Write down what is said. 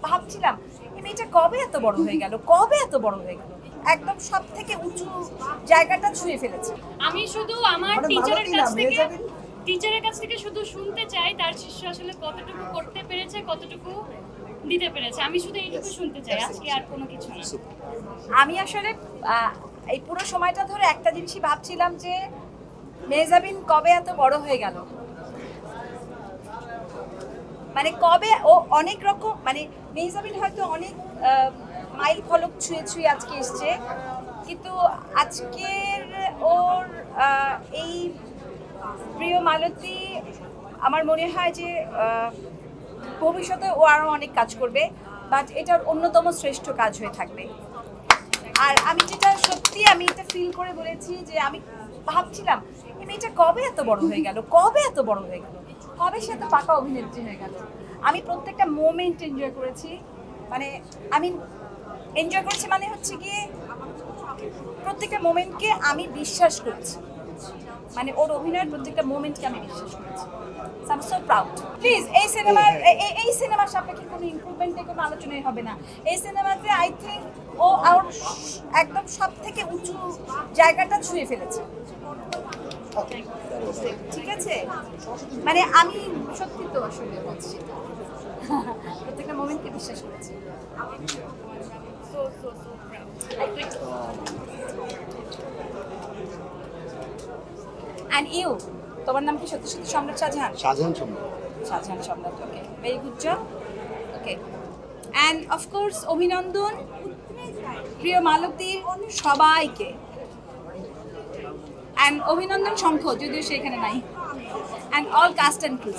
ভাবছিলাম এই মেয়েটা কবে এত বড় হয়ে গেল, কবে এত বড় হয়ে গেল, একদম সব থেকে উঁচু জায়গাটা ছুঁয়ে ফেলেছে। আমি শুধু আমার টিচারের কাছ থেকে শুধু শুনতে চাই তার শিষ্য আসলে কতটুকু করতে পেরেছে, কতটুকু দিতে পেরেছে। আমি শুধু এইটুকু শুনতে চাই, আজকে আর কোনো কিছু না। আমি আসলে এই পুরো সময়টা ধরে একটা জিনিসই ভাবছিলাম যে মেহজাবিন কবে এত বড় হয়ে গেল, মানে কবে ও অনেক রকম, মানে মেহজাবিন হয়তো অনেক মাইল ফলক ছুঁয়ে ছুঁয়ে আজকে এসছে, কিন্তু আজকের ওর এই প্রিয় মালতী আমার মনে হয় যে ভবিষ্যতে ও আরও অনেক কাজ করবে, বাট এটার অন্যতম শ্রেষ্ঠ কাজ হয়ে থাকবে। আর আমি যেটা সত্যি আমি এটা ফিল করে বলেছি যে আমি ভাবছিলাম এই মেয়েটা কবে এত বড় হয়ে গেল, কবে এত বড় হয়ে গেল, কবে সে এত পাকা অভিনেত্রী হয়ে গেল। আমি প্রত্যেকটা মোমেন্ট এনজয় করেছি, মানে আমি এনজয় করেছি মানে হচ্ছে গিয়ে প্রত্যেকটা মোমেন্টকে আমি বিশ্বাস করেছি, মানে ওর অভিনয়ের প্রত্যেকটা মোমেন্টকে আমি বিশ্বাস করেছি। I am so proud. Please এই সিনেমার সাপেক্ষে কোনো ইমপ্রুভমেন্টে কোনো আলোচনাই হবে না। এই সিনেমাতে আই থিঙ্ক ও ওর একদম সব থেকে উঁচু জায়গাটা ছুঁয়ে ফেলেছে। ঠিক আছে, মানে আমি সত্যি তো আসলে বলছি প্রত্যেকটা মোমেন্টকে বিশ্বাস করেছি। And you, তোমার নাম কি সত্যি সত্যি সম্রাট শাহজাহান? শাহজাহান সম্রাট। শাহজাহান সম্রাট, okay, very good job. Okay, and of course অভিনন্দন প্রিয় মালতীর সবাইকে, অ্যান্ড অভিনন্দন শঙ্খ, যদিও সেখানে নাই, and all cast and crew.